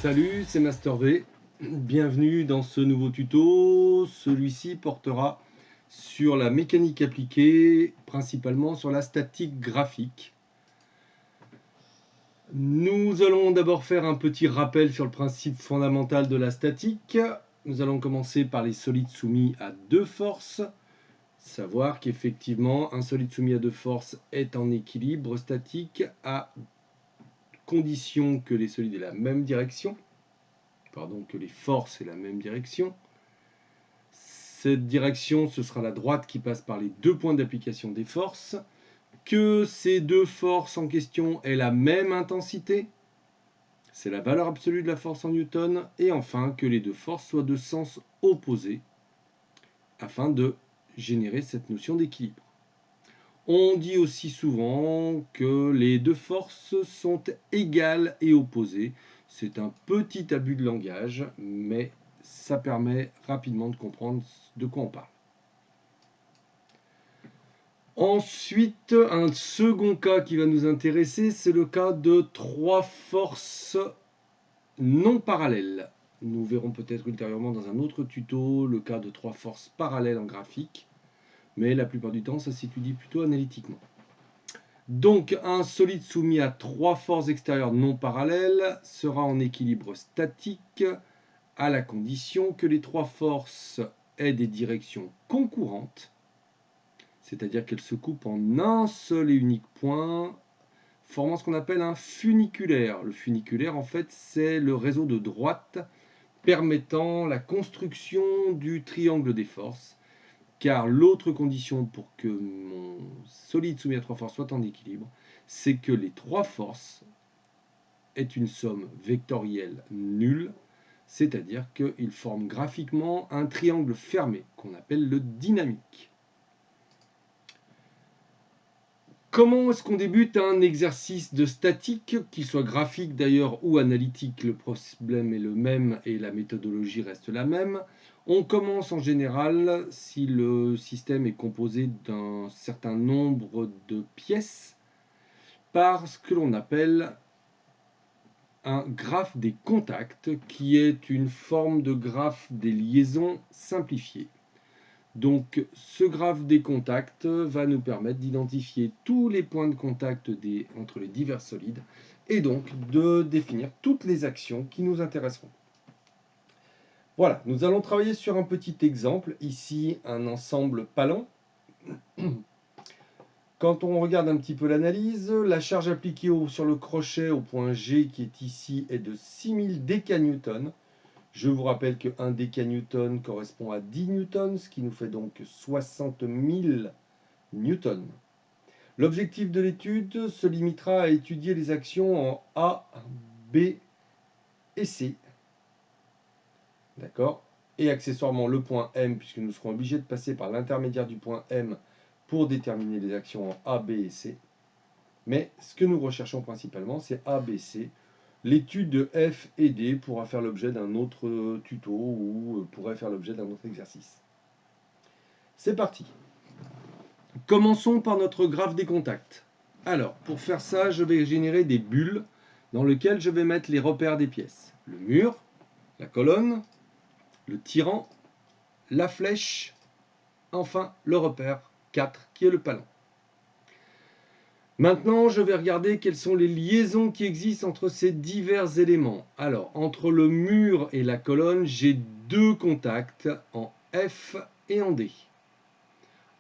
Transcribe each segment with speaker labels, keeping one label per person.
Speaker 1: Salut, c'est Master V. Bienvenue dans ce nouveau tuto. Celui-ci portera sur la mécanique appliquée, principalement sur la statique graphique. Nous allons d'abord faire un petit rappel sur le principe fondamental de la statique. Nous allons commencer par les solides soumis à deux forces. Savoir qu'effectivement, un solide soumis à deux forces est en équilibre statique à condition que les solides aient la même direction. Que les forces aient la même direction. Cette direction, ce sera la droite qui passe par les deux points d'application des forces. Que ces deux forces en question aient la même intensité. C'est la valeur absolue de la force en newton. Et enfin, que les deux forces soient de sens opposé afin de générer cette notion d'équilibre. On dit aussi souvent que les deux forces sont égales et opposées. C'est un petit abus de langage, mais ça permet rapidement de comprendre de quoi on parle. Ensuite, un second cas qui va nous intéresser, c'est le cas de trois forces non parallèles. Nous verrons peut-être ultérieurement dans un autre tuto le cas de trois forces parallèles en graphique, mais la plupart du temps, ça s'étudie plutôt analytiquement. Donc, un solide soumis à trois forces extérieures non parallèles sera en équilibre statique à la condition que les trois forces aient des directions concurrentes, c'est-à-dire qu'elles se coupent en un seul et unique point, formant ce qu'on appelle un funiculaire. Le funiculaire, en fait, c'est le réseau de droites permettant la construction du triangle des forces, car l'autre condition pour que mon solide soumis à trois forces soit en équilibre, c'est que les trois forces aient une somme vectorielle nulle, c'est-à-dire qu'ils forment graphiquement un triangle fermé qu'on appelle le dynamique. Comment est-ce qu'on débute un exercice de statique, qu'il soit graphique d'ailleurs ou analytique? Le problème est le même et la méthodologie reste la même. On commence en général, si le système est composé d'un certain nombre de pièces, par ce que l'on appelle un graphe des contacts, qui est une forme de graphe des liaisons simplifiées. Donc ce graphe des contacts va nous permettre d'identifier tous les points de contact entre les divers solides et donc de définir toutes les actions qui nous intéresseront. Voilà, nous allons travailler sur un petit exemple, ici un ensemble Palan. Quand on regarde un petit peu l'analyse, la charge appliquée sur le crochet au point G qui est ici est de 6000 décanewtons. Je vous rappelle que 1 décanewton correspond à 10 newtons, ce qui nous fait donc 60 000 newtons. L'objectif de l'étude se limitera à étudier les actions en A, B et C. D'accord? Et accessoirement le point M, puisque nous serons obligés de passer par l'intermédiaire du point M pour déterminer les actions en A, B et C. Mais ce que nous recherchons principalement, c'est A, B, C. L'étude de F et D pourra faire l'objet d'un autre tuto ou pourrait faire l'objet d'un autre exercice. C'est parti. Commençons par notre graphe des contacts. Alors, pour faire ça, je vais générer des bulles dans lesquelles je vais mettre les repères des pièces. Le mur, la colonne, le tirant, la flèche, enfin le repère 4 qui est le palan. Maintenant, je vais regarder quelles sont les liaisons qui existent entre ces divers éléments. Alors, entre le mur et la colonne, j'ai deux contacts en F et en D.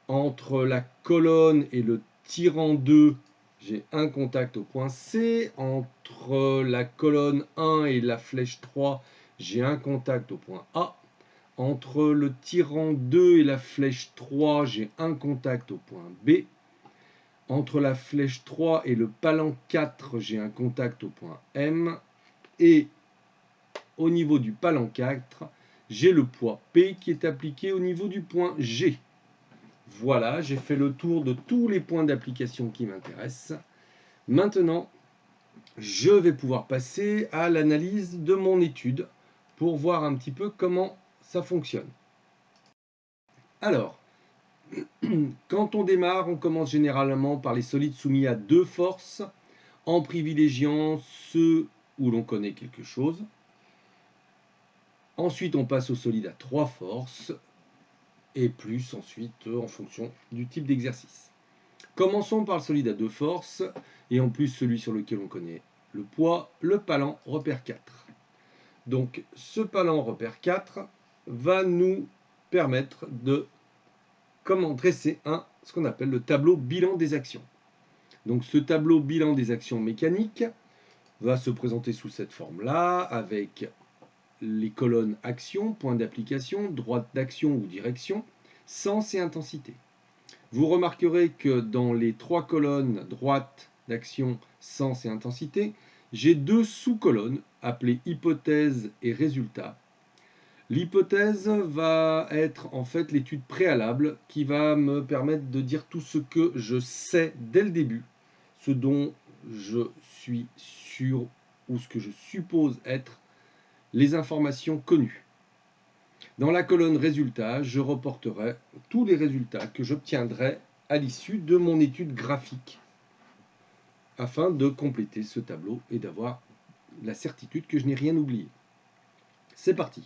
Speaker 1: Entre la colonne et le tirant 2, j'ai un contact au point C. Entre la colonne 1 et la flèche 3, j'ai un contact au point A. Entre le tirant 2 et la flèche 3, j'ai un contact au point B. Entre la flèche 3 et le palan 4, j'ai un contact au point M. Et au niveau du palan 4, j'ai le poids P qui est appliqué au niveau du point G. Voilà, j'ai fait le tour de tous les points d'application qui m'intéressent. Maintenant, je vais pouvoir passer à l'analyse de mon étude pour voir un petit peu comment ça fonctionne. Alors, quand on démarre, on commence généralement par les solides soumis à deux forces, en privilégiant ceux où l'on connaît quelque chose. Ensuite, on passe au solide à 3 forces, et plus ensuite en fonction du type d'exercice. Commençons par le solide à 2 forces, et en plus celui sur lequel on connaît le poids, le palan repère 4. Donc ce palan repère 4 va nous permettre de dresser ce qu'on appelle le tableau bilan des actions. Donc ce tableau bilan des actions mécaniques va se présenter sous cette forme-là, avec les colonnes action, point d'application, droite d'action ou direction, sens et intensité. Vous remarquerez que dans les 3 colonnes droite d'action, sens et intensité, j'ai 2 sous-colonnes appelées hypothèse et résultat. L'hypothèse va être en fait l'étude préalable qui va me permettre de dire tout ce que je sais dès le début, ce dont je suis sûr ou ce que je suppose être les informations connues. Dans la colonne résultats, je reporterai tous les résultats que j'obtiendrai à l'issue de mon étude graphique afin de compléter ce tableau et d'avoir la certitude que je n'ai rien oublié. C'est parti.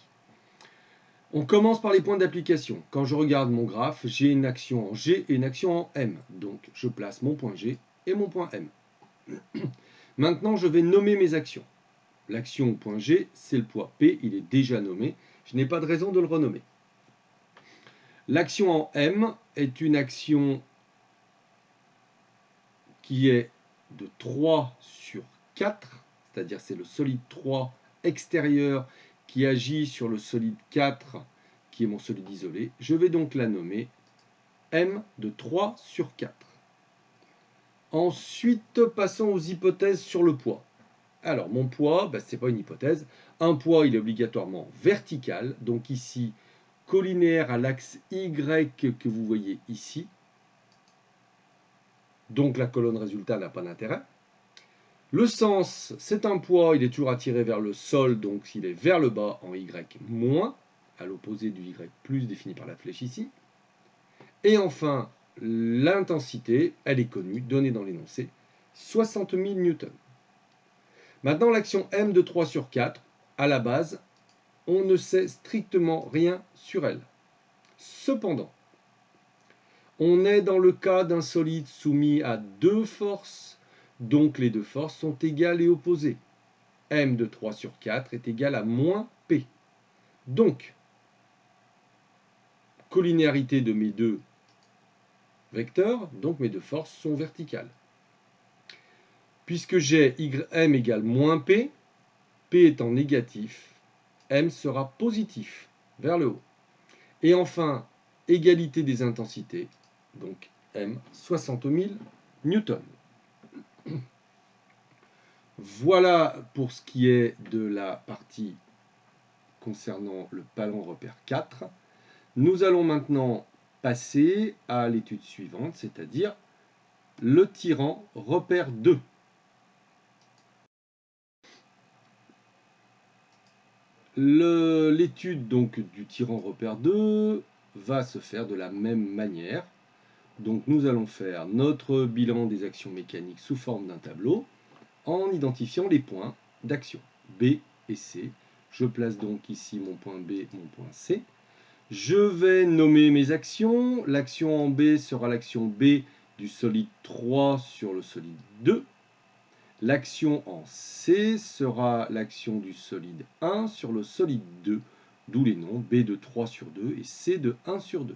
Speaker 1: On commence par les points d'application. Quand je regarde mon graphe, j'ai une action en G et une action en M. Donc je place mon point G et mon point M. Maintenant, je vais nommer mes actions. L'action au point G, c'est le poids P, il est déjà nommé. Je n'ai pas de raison de le renommer. L'action en M est une action qui est de 3 sur 4, c'est-à-dire c'est le solide 3 extérieur qui agit sur le solide 4 qui est mon solide isolé. Je vais donc la nommer M de 3 sur 4. Ensuite, passons aux hypothèses sur le poids. Alors, mon poids, ce n'est pas une hypothèse. Un poids, il est obligatoirement vertical. Donc ici, collinéaire à l'axe Y que vous voyez ici. Donc la colonne résultat n'a pas d'intérêt. Le sens, c'est un poids, il est toujours attiré vers le sol, donc s'il est vers le bas en Y-, à l'opposé du Y+, défini par la flèche ici. Et enfin, l'intensité, elle est connue, donnée dans l'énoncé, 60 000 newtons. Maintenant, l'action M de 3 sur 4, à la base, on ne sait strictement rien sur elle. Cependant, on est dans le cas d'un solide soumis à 2 forces, donc les 2 forces sont égales et opposées. M de 3 sur 4 est égal à moins P. Donc, collinéarité de mes 2 vecteurs, donc mes 2 forces sont verticales. Puisque j'ai M égale moins P, P étant négatif, M sera positif, vers le haut. Et enfin, égalité des intensités, donc M, 60 000 newtons. Voilà pour ce qui est de la partie concernant le palan repère 4. Nous allons maintenant passer à l'étude suivante, c'est-à-dire le tirant repère 2. L'étude donc du tirant repère 2 va se faire de la même manière. Donc nous allons faire notre bilan des actions mécaniques sous forme d'un tableau en identifiant les points d'action B et C. Je place donc ici mon point B, mon point C. Je vais nommer mes actions. L'action en B sera l'action B du solide 3 sur le solide 2. L'action en C sera l'action du solide 1 sur le solide 2, d'où les noms B de 3 sur 2 et C de 1 sur 2.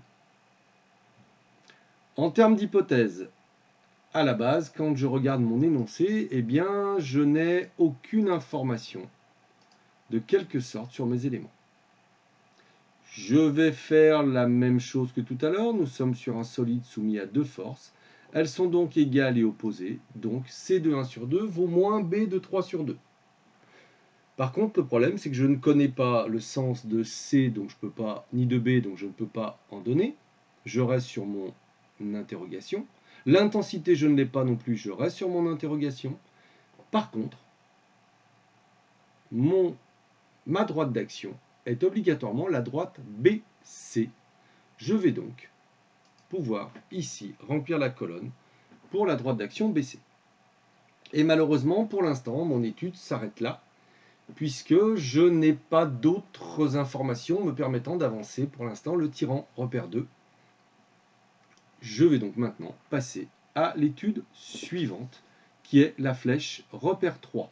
Speaker 1: En termes d'hypothèse, à la base, quand je regarde mon énoncé, eh bien, je n'ai aucune information de quelque sorte sur mes éléments. Je vais faire la même chose que tout à l'heure. Nous sommes sur un solide soumis à 2 forces. Elles sont donc égales et opposées. Donc C de 1 sur 2 vaut moins B de 3 sur 2. Par contre, le problème, c'est que je ne connais pas le sens de C, donc je peux pas, ni de B, donc je ne peux pas en donner. Je reste sur mon interrogation. L'intensité, je ne l'ai pas non plus, je reste sur mon interrogation. Par contre, ma droite d'action est obligatoirement la droite BC. Je vais donc pouvoir ici remplir la colonne pour la droite d'action BC. Et malheureusement, pour l'instant, mon étude s'arrête là, puisque je n'ai pas d'autres informations me permettant d'avancer pour l'instant le tyran repère 2. Je vais donc maintenant passer à l'étude suivante, qui est la flèche repère 3.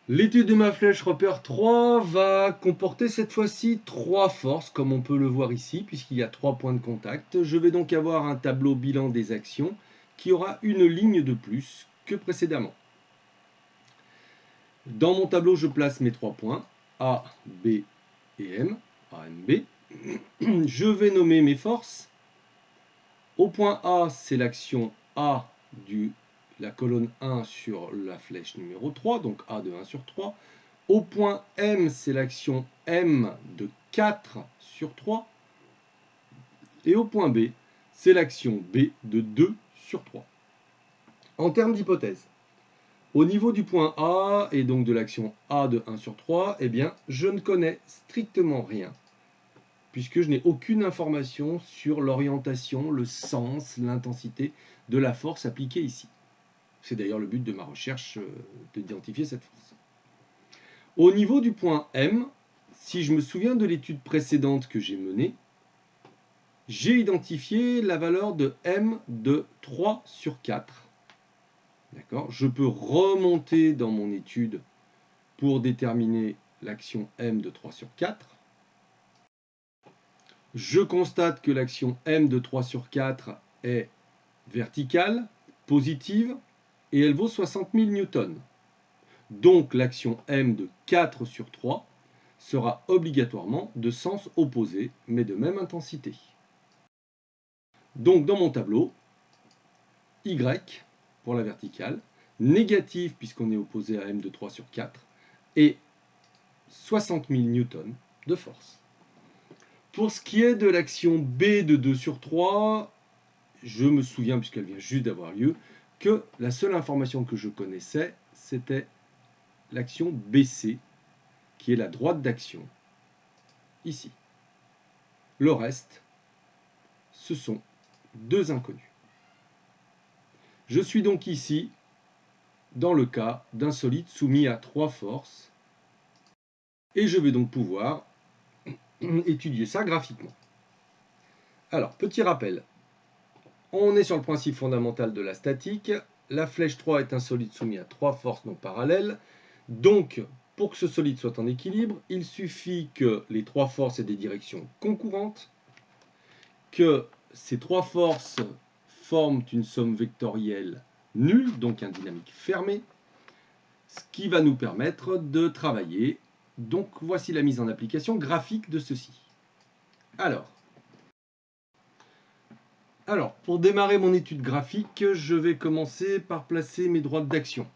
Speaker 1: L'étude de ma flèche repère 3 va comporter cette fois-ci 3 forces, comme on peut le voir ici, puisqu'il y a 3 points de contact. Je vais donc avoir un tableau bilan des actions qui aura une ligne de plus que précédemment. Dans mon tableau, je place mes 3 points, A, B et M, A, M, B. Je vais nommer mes forces. Au point A, c'est l'action A de la colonne 1 sur la flèche numéro 3, donc A de 1 sur 3. Au point M, c'est l'action M de 4 sur 3. Et au point B, c'est l'action B de 2 sur 3. En termes d'hypothèse, au niveau du point A, et donc de l'action A de 1 sur 3, eh bien, je ne connais strictement rien, puisque je n'ai aucune information sur l'orientation, le sens, l'intensité de la force appliquée ici. C'est d'ailleurs le but de ma recherche d'identifier cette force. Au niveau du point M, si je me souviens de l'étude précédente que j'ai menée, j'ai identifié la valeur de M de 3 sur 4. D'accord ? Je peux remonter dans mon étude pour déterminer l'action M de 3 sur 4. Je constate que l'action M de 3 sur 4 est verticale, positive, et elle vaut 60 000 newtons. Donc l'action M de 4 sur 3 sera obligatoirement de sens opposé, mais de même intensité. Donc dans mon tableau, Y pour la verticale, négative puisqu'on est opposé à M de 3 sur 4, et 60 000 newtons de force. Pour ce qui est de l'action B de 2 sur 3, je me souviens, puisqu'elle vient juste d'avoir lieu, que la seule information que je connaissais, c'était l'action BC, qui est la droite d'action, ici. Le reste, ce sont deux inconnus. Je suis donc ici dans le cas d'un solide soumis à 3 forces, et je vais donc pouvoir étudier ça graphiquement. Alors, petit rappel, on est sur le principe fondamental de la statique. La flèche 3 est un solide soumis à 3 forces non parallèles. Donc, pour que ce solide soit en équilibre, il suffit que les 3 forces aient des directions concurrentes, que ces 3 forces forment une somme vectorielle nulle, donc un dynamique fermé, ce qui va nous permettre de travailler. Donc, voici la mise en application graphique de ceci. Alors, pour démarrer mon étude graphique, je vais commencer par placer mes droites d'action.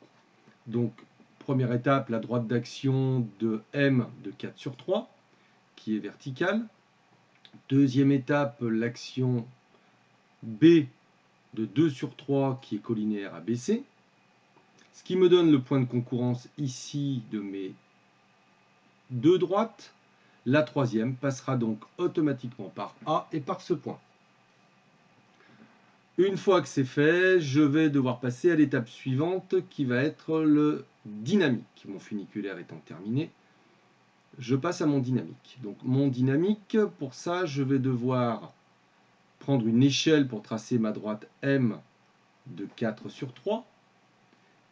Speaker 1: Donc, première étape, la droite d'action de M de 4 sur 3, qui est verticale. Deuxième étape, l'action B de 2 sur 3, qui est collinéaire à BC. Ce qui me donne le point de concurrence ici de mes deux droites. La troisième passera donc automatiquement par A et par ce point. Une fois que c'est fait, je vais devoir passer à l'étape suivante qui va être le dynamique. Mon funiculaire étant terminé, je passe à mon dynamique. Donc mon dynamique, pour ça, je vais devoir prendre une échelle pour tracer ma droite M de 4 sur 3.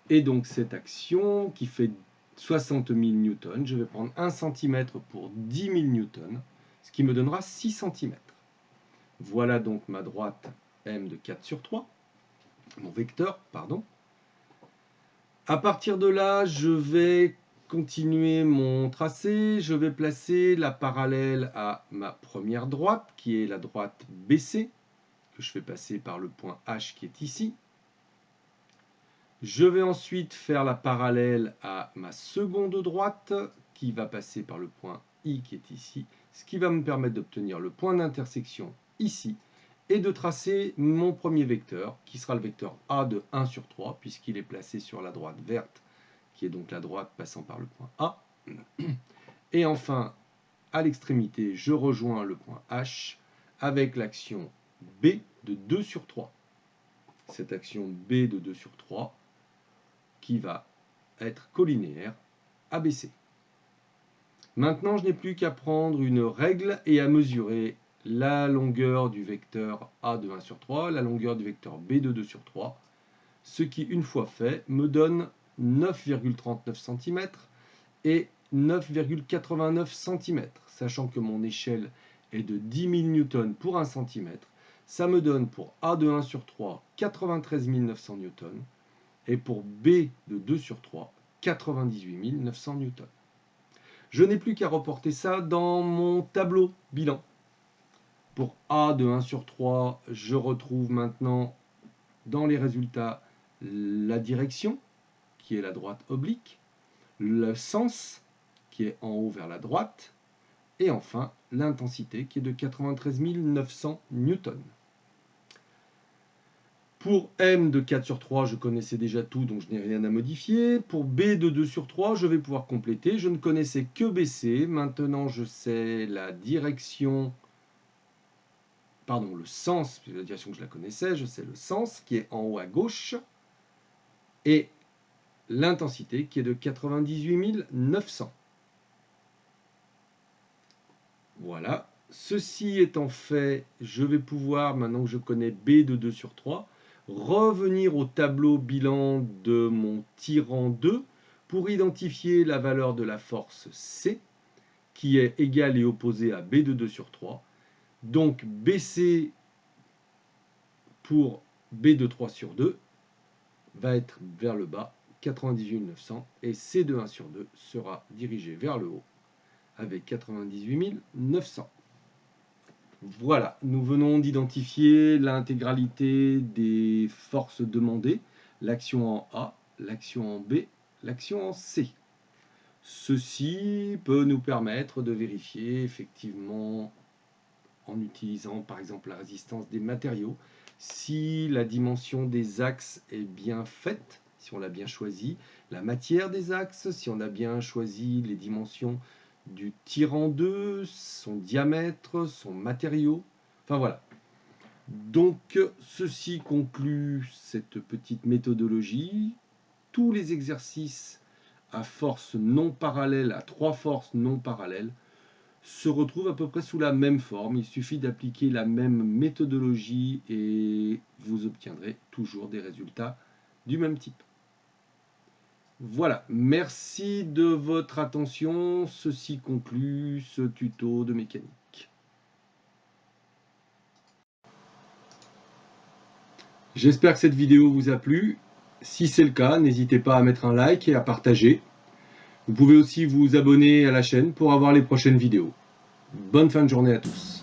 Speaker 1: Et donc cette action qui fait 60 000 newtons, je vais prendre 1 cm pour 10 000 newtons, ce qui me donnera 6 cm. Voilà donc ma droite M de 4 sur 3, mon vecteur, pardon. À partir de là, je vais continuer mon tracé. Je vais placer la parallèle à ma première droite, qui est la droite BC, que je fais passer par le point H qui est ici. Je vais ensuite faire la parallèle à ma seconde droite, qui va passer par le point I qui est ici, ce qui va me permettre d'obtenir le point d'intersection ici, et de tracer mon premier vecteur, qui sera le vecteur A de 1 sur 3, puisqu'il est placé sur la droite verte, qui est donc la droite passant par le point A. Et enfin, à l'extrémité, je rejoins le point H avec l'action B de 2 sur 3. Cette action B de 2 sur 3 qui va être collinéaire ABC. Maintenant, je n'ai plus qu'à prendre une règle et à mesurer la longueur du vecteur A de 1 sur 3, la longueur du vecteur B de 2 sur 3, ce qui, une fois fait, me donne 9,39 cm et 9,89 cm. Sachant que mon échelle est de 10 000 newtons pour 1 cm, ça me donne pour A de 1 sur 3, 93 900 newtons, et pour B de 2 sur 3, 98 900 newtons. Je n'ai plus qu'à reporter ça dans mon tableau bilan. Pour A de 1 sur 3, je retrouve maintenant dans les résultats la direction, qui est la droite oblique, le sens, qui est en haut vers la droite, et enfin l'intensité, qui est de 93 900 newtons. Pour M de 4 sur 3, je connaissais déjà tout, donc je n'ai rien à modifier. Pour B de 2 sur 3, je vais pouvoir compléter. Je ne connaissais que BC. Maintenant, je sais la direction, pardon, le sens, la direction que je la connaissais, je sais le sens, qui est en haut à gauche, et l'intensité, qui est de 98 900. Voilà. Ceci étant fait, je vais pouvoir, maintenant que je connais B de 2 sur 3, revenir au tableau bilan de mon tirant 2 pour identifier la valeur de la force C, qui est égale et opposée à B de 2 sur 3. Donc BC pour B de 3 sur 2 va être vers le bas, 98 900, et C de 1 sur 2 sera dirigé vers le haut avec 98 900. Voilà, nous venons d'identifier l'intégralité des forces demandées, l'action en A, l'action en B, l'action en C. Ceci peut nous permettre de vérifier effectivement, en utilisant par exemple la résistance des matériaux, si la dimension des axes est bien faite, si on l'a bien choisi, la matière des axes, si on a bien choisi les dimensions du tirant 2, son diamètre, son matériau, enfin voilà. Donc ceci conclut cette petite méthodologie. Tous les exercices à force non parallèle, à 3 forces non parallèles, se retrouvent à peu près sous la même forme. Il suffit d'appliquer la même méthodologie et vous obtiendrez toujours des résultats du même type. Voilà, merci de votre attention. Ceci conclut ce tuto de mécanique. J'espère que cette vidéo vous a plu. Si c'est le cas, n'hésitez pas à mettre un like et à partager. Vous pouvez aussi vous abonner à la chaîne pour avoir les prochaines vidéos. Bonne fin de journée à tous.